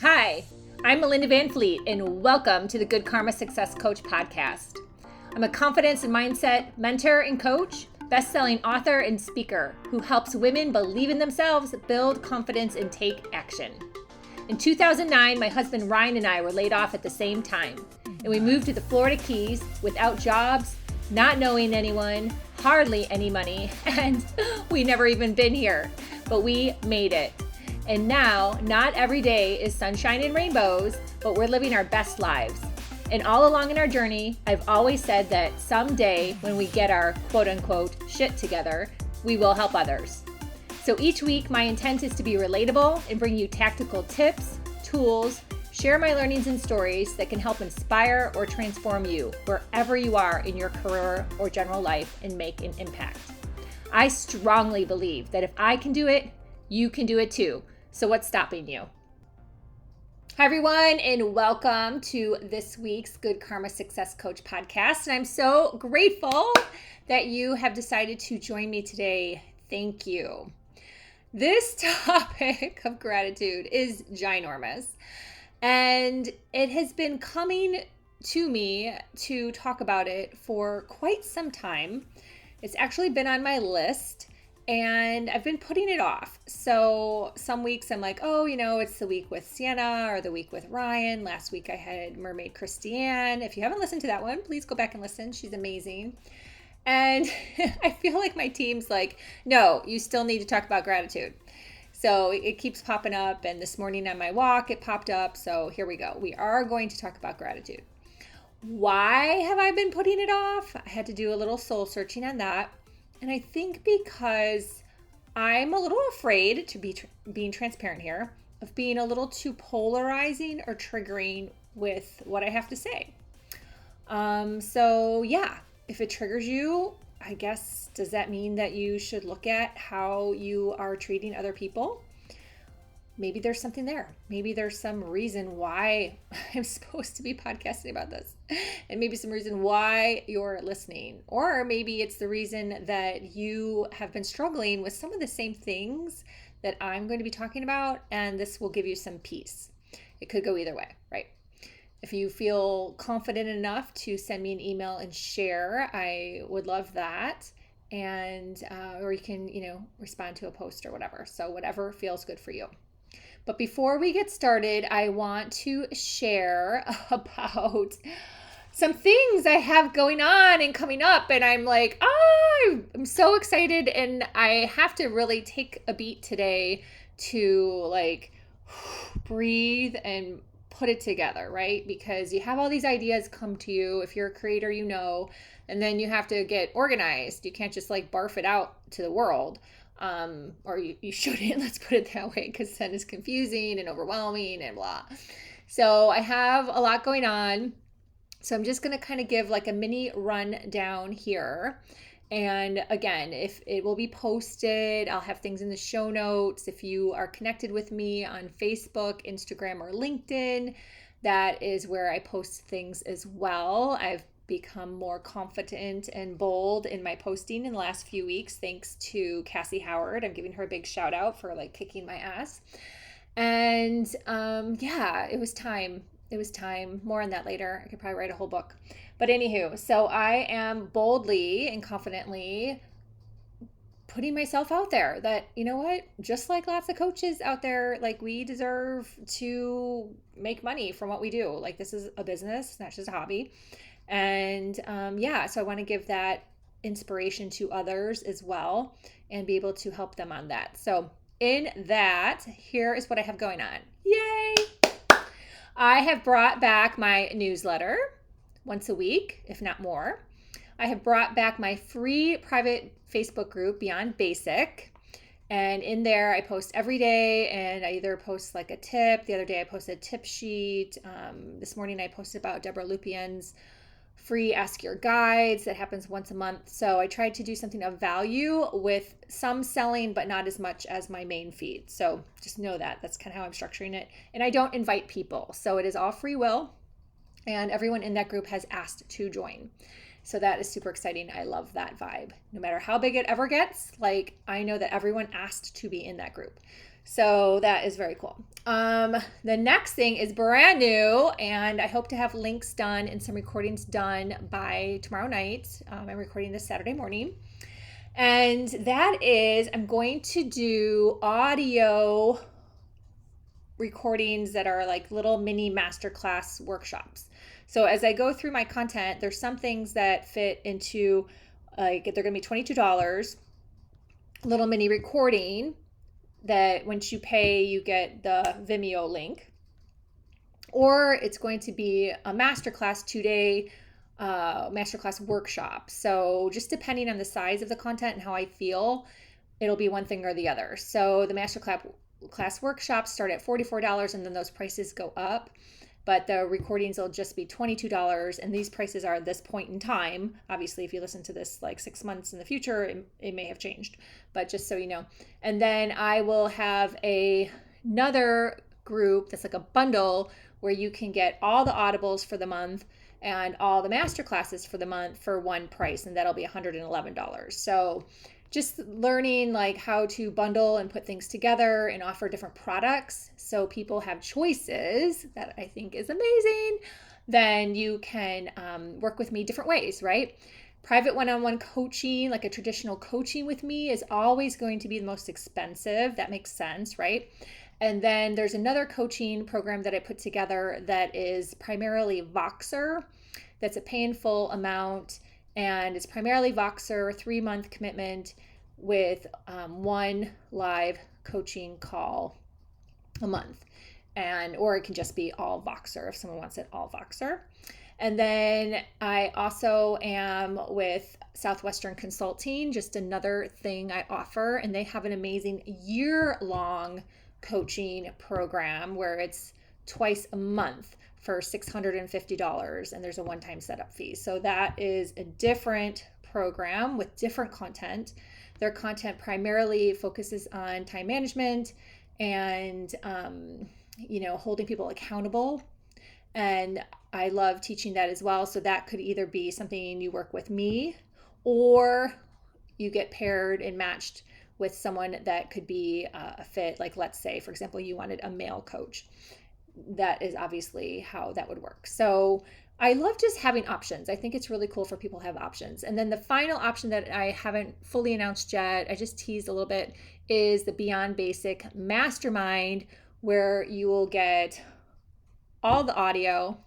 Hi, I'm Melinda Van Fleet, and welcome to the Good Karma Success Coach podcast. I'm a confidence and mindset mentor and coach, best-selling author and speaker who helps women believe in themselves, build confidence, and take action. In 2009, my husband Ryan and I were laid off at the same time, and we moved to the Florida Keys without jobs, not knowing anyone, hardly any money, and we never even been here, but we made it. And now, not every day is sunshine and rainbows, but we're living our best lives. And all along in our journey, I've always said that someday when we get our quote unquote shit together, we will help others. So each week, my intent is to be relatable and bring you tactical tips, tools, share my learnings and stories that can help inspire or transform you wherever you are in your career or general life and make an impact. I strongly believe that if I can do it, you can do it too. So what's stopping you? Hi everyone, and welcome to this week's Good Karma Success Coach podcast. And I'm so grateful that you have decided to join me today. Thank you. This topic of gratitude is ginormous, and it has been coming to me to talk about it for quite some time. It's actually been on my list, and I've been putting it off. So some weeks I'm like, it's the week with Sienna or the week with Ryan. Last week I had Mermaid Christiane. If you haven't listened to that one, please go back and listen. She's amazing. And I feel like my team's like, no, you still need to talk about gratitude. So it keeps popping up. And this morning on my walk, it popped up. So here we go. We are going to talk about gratitude. Why have I been putting it off? I had to do a little soul searching on that. And I think because I'm a little afraid, to be being transparent here, of being a little too polarizing or triggering with what I have to say. If it triggers you, I guess, does that mean that you should look at how you are treating other people? Maybe there's something there. Maybe there's some reason why I'm supposed to be podcasting about this. And maybe some reason why you're listening. Or maybe it's the reason that you have been struggling with some of the same things that I'm going to be talking about, and this will give you some peace. It could go either way, right? If you feel confident enough to send me an email and share, I would love that. And or you can, respond to a post or whatever. So whatever feels good for you. But before we get started, I want to share about some things I have going on and coming up. And I'm like, I'm so excited. And I have to really take a beat today to breathe and put it together, right? Because you have all these ideas come to you. If you're a creator, and then you have to get organized. You can't just barf it out to the world. Or you shouldn't, let's put it that way, because then it's confusing and overwhelming and blah. So I have a lot going on. So I'm just going to kind of give a mini rundown here. And again, if it will be posted, I'll have things in the show notes. If you are connected with me on Facebook, Instagram, or LinkedIn, that is where I post things as well. I've become more confident and bold in my posting in the last few weeks, thanks to Cassie Howard. I'm giving her a big shout out for kicking my ass. And it was time. It was time. More on that later. I could probably write a whole book. But anywho, so I am boldly and confidently putting myself out there that, just like lots of coaches out there, we deserve to make money from what we do. This is a business, it's not just a hobby. And so I want to give that inspiration to others as well and be able to help them on that. So in that, here is what I have going on. Yay! I have brought back my newsletter once a week, if not more. I have brought back my free private Facebook group, Beyond Basic. And in there, I post every day, and I either post a tip. The other day, I posted a tip sheet. This morning, I posted about Debbra Lupien's free Ask Your Guides that happens once a month. So I tried to do something of value with some selling, but not as much as my main feed. So just know that. That's kind of how I'm structuring it. And I don't invite people. So it is all free will. And everyone in that group has asked to join. So that is super exciting. I love that vibe. No matter how big it ever gets, I know that everyone asked to be in that group. So that is very cool. The next thing is brand new, and I hope to have links done and some recordings done by tomorrow night. I'm recording this Saturday morning. And that is, I'm going to do audio recordings that are like little mini masterclass workshops. So as I go through my content, there's some things that fit into like they're going to be $22, little mini recording that once you pay, you get the Vimeo link. Or it's going to be a masterclass 2-day masterclass workshop. So just depending on the size of the content and how I feel, it'll be one thing or the other. So the masterclass workshops start at $44 and then those prices go up. But the recordings will just be $22, and these prices are at this point in time. Obviously, if you listen to this like 6 months in the future, it may have changed, but just so you know. And then I will have another group that's like a bundle where you can get all the audibles for the month and all the master classes for the month for one price, and that'll be $111. So just learning like how to bundle and put things together and offer different products so people have choices, that I think is amazing. Then you can work with me different ways, right? Private one-on-one coaching, like a traditional coaching with me, is always going to be the most expensive. That makes sense, right? And then there's another coaching program that I put together that is primarily Voxer. That's a pay in full amount. And it's primarily Voxer, 3-month commitment with one live coaching call a month. Or it can just be all Voxer if someone wants it all Voxer. And then I also am with Southwestern Consulting, just another thing I offer. And they have an amazing year-long coaching program where it's twice a month for $650, and there's a one-time setup fee. So that is a different program with different content. Their content primarily focuses on time management and holding people accountable. And I love teaching that as well. So that could either be something you work with me, or you get paired and matched with someone that could be a fit. Like, let's say, for example, you wanted a male coach. That is obviously how that would work. So I love just having options. I think it's really cool for people to have options. And then the final option that I haven't fully announced yet, I just teased a little bit, is the Beyond Basic Mastermind, where you will get all the audio,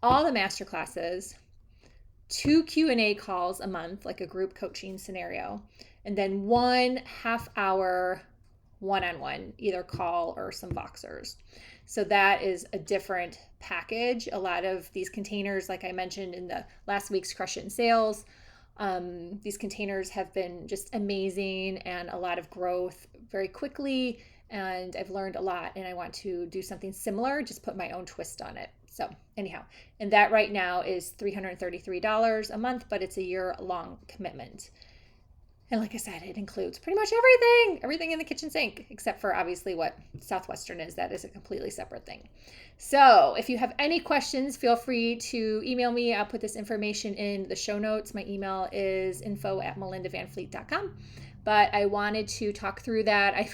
all the masterclasses, 2 Q&A calls a month, like a group coaching scenario, and then 1 half-hour one-on-one, either call or some Voxers. So that is a different package. A lot of these containers, like I mentioned in the last week's Crush It in Sales, these containers have been just amazing and a lot of growth very quickly. And I've learned a lot, and I want to do something similar, just put my own twist on it. So anyhow, and that right now is $333 a month, but it's a year-long commitment. And like I said, it includes pretty much everything in the kitchen sink, except for obviously what Southwestern is. That is a completely separate thing. So if you have any questions, feel free to email me. I'll put this information in the show notes. My email is info@melindavanfleet.com. But I wanted to talk through that.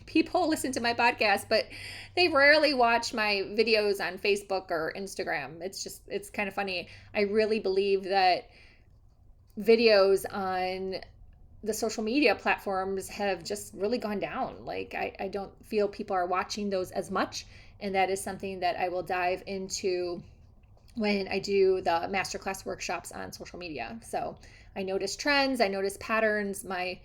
People listen to my podcast, but they rarely watch my videos on Facebook or Instagram. It's kind of funny. I really believe that videos on the social media platforms have just really gone down. Like I don't feel people are watching those as much. And that is something that I will dive into when I do the masterclass workshops on social media. So I notice trends, I notice patterns. My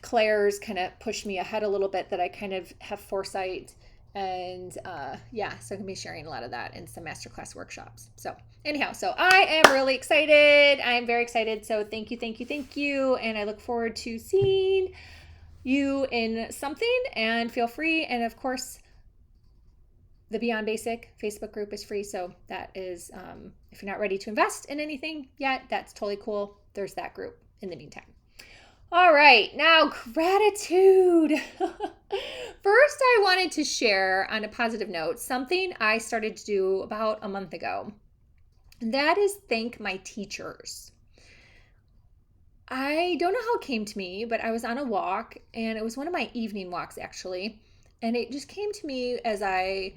Claire's kind of push me ahead a little bit, that I kind of have foresight. And so I'm going to be sharing a lot of that in some masterclass workshops. So anyhow, so I am really excited. I'm very excited. So thank you. And I look forward to seeing you in something, and feel free. And of course, the Beyond Basic Facebook group is free. So that is, if you're not ready to invest in anything yet, that's totally cool. There's that group in the meantime. All right, now gratitude. First, I wanted to share on a positive note something I started to do about a month ago. And that is thank my teachers. I don't know how it came to me, but I was on a walk, and it was one of my evening walks actually. And it just came to me as I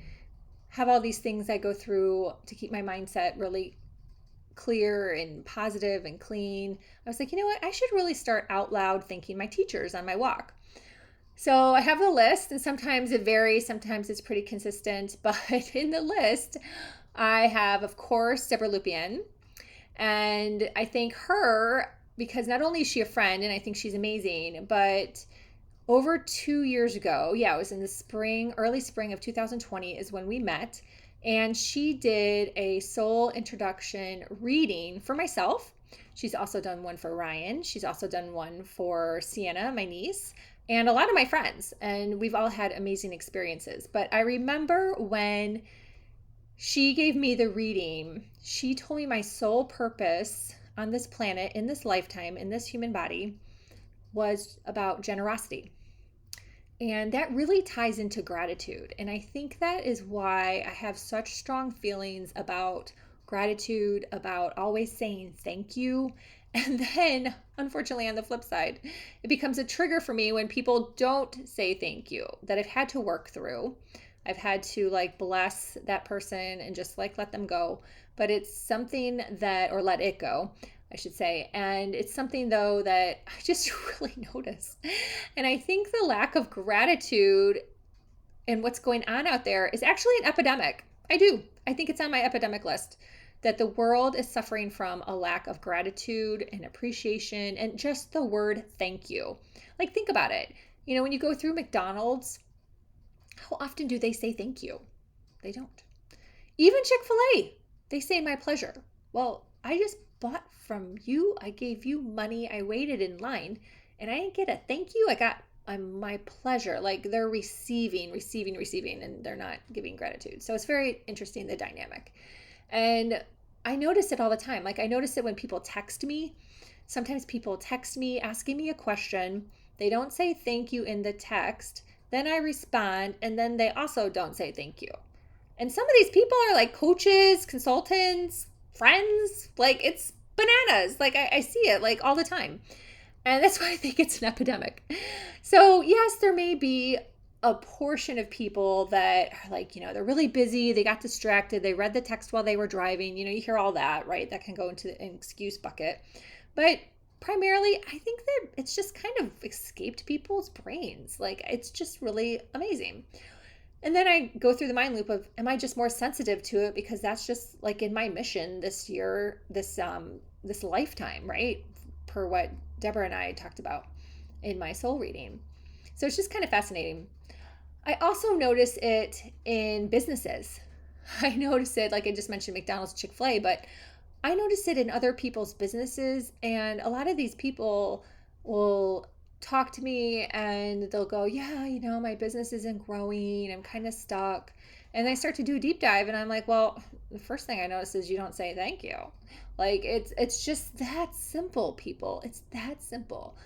have all these things I go through to keep my mindset really clear and positive and clean. I was like, you know what? I should really start out loud thanking my teachers on my walk. So I have a list, and sometimes it varies, sometimes it's pretty consistent. But in the list, I have, of course, Debbra Lupien. And I thank her because not only is she a friend, and I think she's amazing, but over 2 years ago, yeah, it was in the spring, early spring of 2020 is when we met. And she did a soul introduction reading for myself. She's also done one for Ryan. She's also done one for Sienna, my niece, and a lot of my friends. And we've all had amazing experiences. But I remember when she gave me the reading, she told me my sole purpose on this planet, in this lifetime, in this human body, was about generosity. And that really ties into gratitude. And I think that is why I have such strong feelings about gratitude, about always saying thank you. And then, unfortunately, on the flip side, it becomes a trigger for me when people don't say thank you, that I've had to work through. I've had to bless that person and just let them go. But it's something that, or let it go, I should say. And it's something though that I just really notice. And I think the lack of gratitude and what's going on out there is actually an epidemic. I do. I think it's on my epidemic list that the world is suffering from a lack of gratitude and appreciation and just the word thank you. Think about it. When you go through McDonald's, how often do they say thank you? They don't. Even Chick-fil-A, they say my pleasure. Well, I just bought from you. I gave you money. I waited in line and I didn't get a thank you. I got my pleasure. They're receiving, and they're not giving gratitude. So it's very interesting, the dynamic. And I notice it all the time. I notice it when people text me. Sometimes people text me asking me a question. They don't say thank you in the text. Then I respond, and then they also don't say thank you. And some of these people are coaches, consultants, friends. It's bananas. I see it all the time. And that's why I think it's an epidemic. So yes, there may be a portion of people that are they're really busy. They got distracted. They read the text while they were driving. You hear all that, right? That can go into an excuse bucket. But primarily, I think that it's just kind of escaped people's brains. It's just really amazing. And then I go through the mind loop of, am I just more sensitive to it because that's just in my mission this year, this lifetime, right? Per what Deborah and I talked about in my soul reading. So it's just kind of fascinating. I also notice it in businesses. I notice it, I just mentioned McDonald's, Chick-fil-A, but I notice it in other people's businesses. And a lot of these people will talk to me and they'll go, yeah, my business isn't growing. I'm kind of stuck. And I start to do a deep dive and I'm like, well, the first thing I notice is you don't say thank you. It's just that simple, people. It's that simple.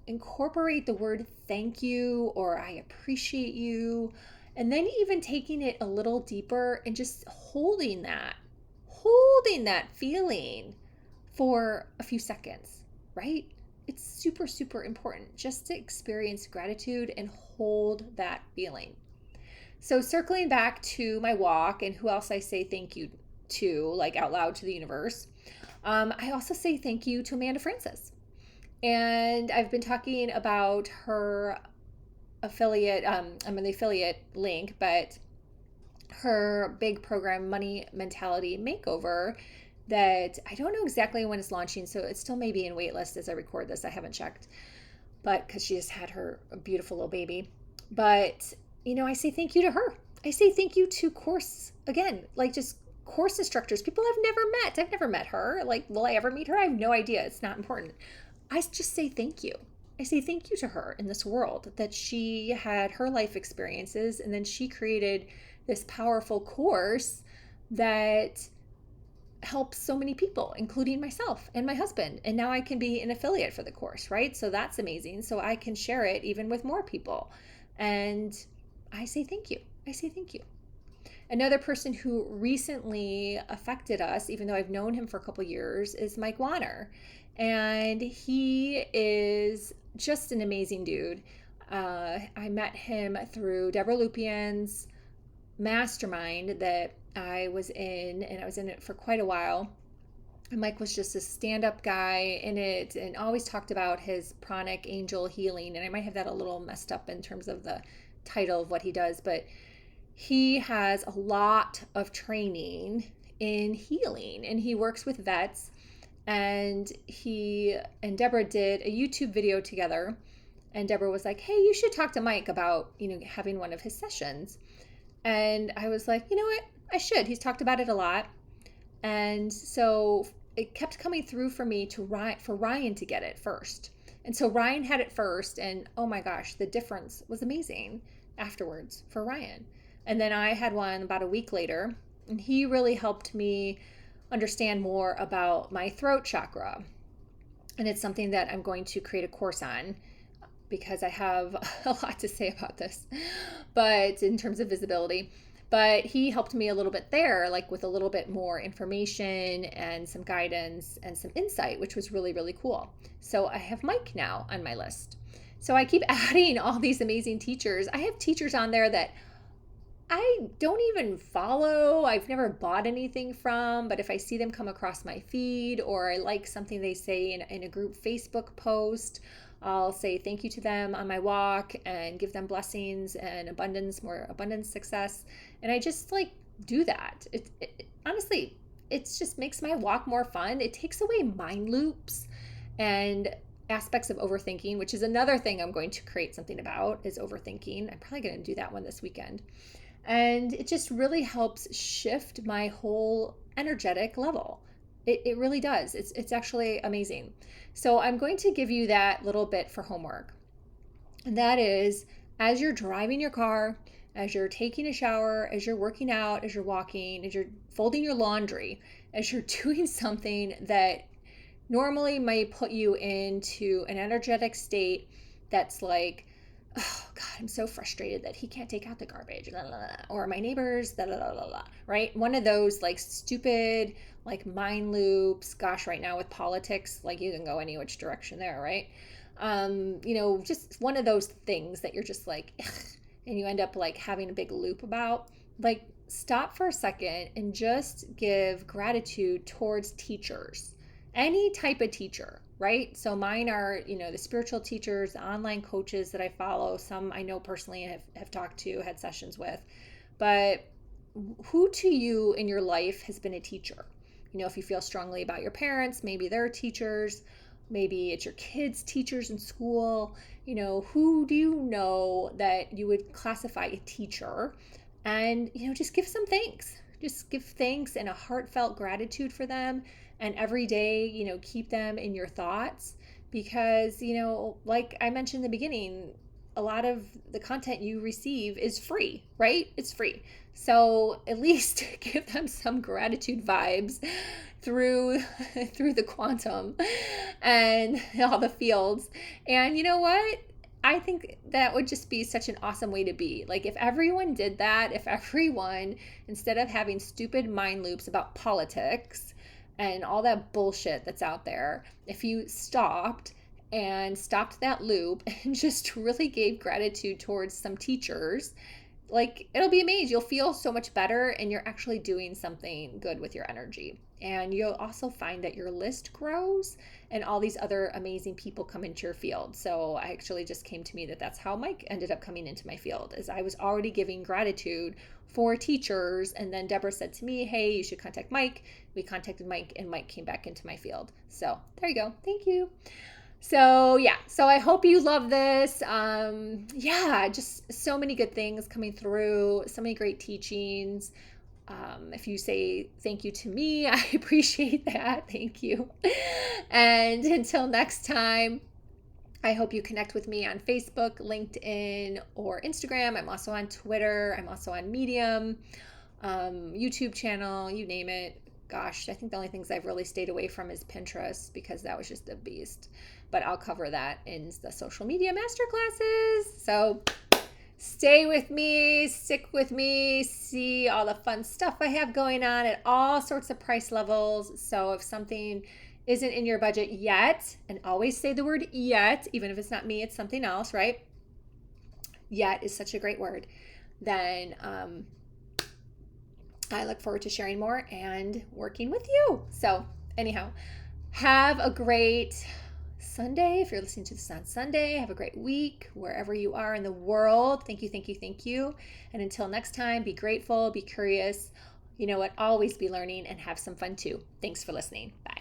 Incorporate the word thank you or I appreciate you. And then even taking it a little deeper and just holding that feeling for a few seconds, right? It's super, super important just to experience gratitude and hold that feeling. So circling back to my walk and who else I say thank you to, out loud to the universe, I also say thank you to Amanda Francis. And I've been talking about her affiliate, I'm in the affiliate link, but her big program, Money Mentality Makeover, that I don't know exactly when it's launching, so it still may be in waitlist as I record this. I haven't checked, but because she just had her beautiful little baby. But I say thank you to her. I say thank you to course just course instructors, people I've never met. I've never met her. Will I ever meet her? I have no idea. It's not important. I just say thank you. I say thank you to her in this world that she had her life experiences and then she created this powerful course that helps so many people, including myself and my husband. And now I can be an affiliate for the course, right? So that's amazing. So I can share it even with more people. And I say thank you. I say thank you. Another person who recently affected us, even though I've known him for a couple years, is Mike Wanner. And he is just an amazing dude. I met him through Debbra Lupien's mastermind that I was in, and I was in it for quite a while. And Mike was just a stand-up guy in it and always talked about his pranic angel healing. And I might have that a little messed up in terms of the title of what he does, but he has a lot of training in healing, and he works with vets. And he and Deborah did a YouTube video together, and Deborah was like, hey, you should talk to Mike about, having one of his sessions. And I was like, you know what, I should. He's talked about it a lot. And so it kept coming through for me for Ryan to get it first. And so Ryan had it first, and oh my gosh, the difference was amazing afterwards for Ryan. And then I had one about a week later, and he really helped me understand more about my throat chakra. And it's something that I'm going to create a course on, because I have a lot to say about this, but in terms of visibility. But he helped me a little bit there, like with a little bit more information and some guidance and some insight, which was really, really cool. So I have Mike now on my list. So I keep adding all these amazing teachers. I have teachers on there that I don't even follow. I've never bought anything from, but if I see them come across my feed, or I like something they say in a group Facebook post, I'll say thank you to them on my walk and give them blessings and more abundance, success. And I just do that. Honestly, it just makes my walk more fun. It takes away mind loops and aspects of overthinking, which is another thing I'm going to create something about, is overthinking. I'm probably going to do that one this weekend. And it just really helps shift my whole energetic level. It really does. It's actually amazing. So I'm going to give you that little bit for homework. And that is, as you're driving your car, as you're taking a shower, as you're working out, as you're walking, as you're folding your laundry, as you're doing something that normally might put you into an energetic state that's like, oh God, I'm so frustrated that he can't take out the garbage, blah, blah, blah, or my neighbors, blah, blah, blah, blah, right? One of those stupid mind loops. Gosh, right now with politics, you can go any which direction there, right? Just one of those things that you're just ugh, and you end up having a big loop about. Stop for a second and just give gratitude towards teachers, any type of teacher, right? So mine are, the spiritual teachers, the online coaches that I follow. Some I know personally and have talked to, had sessions with. But who to you in your life has been a teacher? If you feel strongly about your parents, maybe they're teachers. Maybe it's your kids' teachers in school. Who do you know that you would classify a teacher? And, just give some thanks. Just give thanks and a heartfelt gratitude for them. And every day, keep them in your thoughts, because, like I mentioned in the beginning, a lot of the content you receive is free, right? It's free. So at least give them some gratitude vibes through the quantum and all the fields. And you know what? I think that would just be such an awesome way to be. If everyone did that, if everyone, instead of having stupid mind loops about politics and all that bullshit that's out there, if you stopped that loop and just really gave gratitude towards some teachers, it'll be amazing. You'll feel so much better, and you're actually doing something good with your energy. And you'll also find that your list grows and all these other amazing people come into your field. So I actually just came to me that's how Mike ended up coming into my field, is I was already giving gratitude for teachers. And then Deborah said to me, hey, you should contact Mike. We contacted Mike, and Mike came back into my field. So there you go. Thank you. So I hope you love this. Just so many good things coming through, so many great teachings. If you say thank you to me, I appreciate that. Thank you. And until next time, I hope you connect with me on Facebook, LinkedIn, or Instagram. I'm also on Twitter. I'm also on Medium, YouTube channel, you name it. Gosh, I think the only things I've really stayed away from is Pinterest, because that was just a beast. But I'll cover that in the social media masterclasses. So stay with me, stick with me, see all the fun stuff I have going on at all sorts of price levels. So if something isn't in your budget yet, and always say the word yet, even if it's not me, it's something else, right? Yet is such a great word. Then I look forward to sharing more and working with you. So anyhow, have a great Sunday. If you're listening to this on Sunday, have a great week wherever you are in the world. Thank you, thank you, thank you. And until next time, be grateful, be curious. You know what? Always be learning and have some fun too. Thanks for listening. Bye.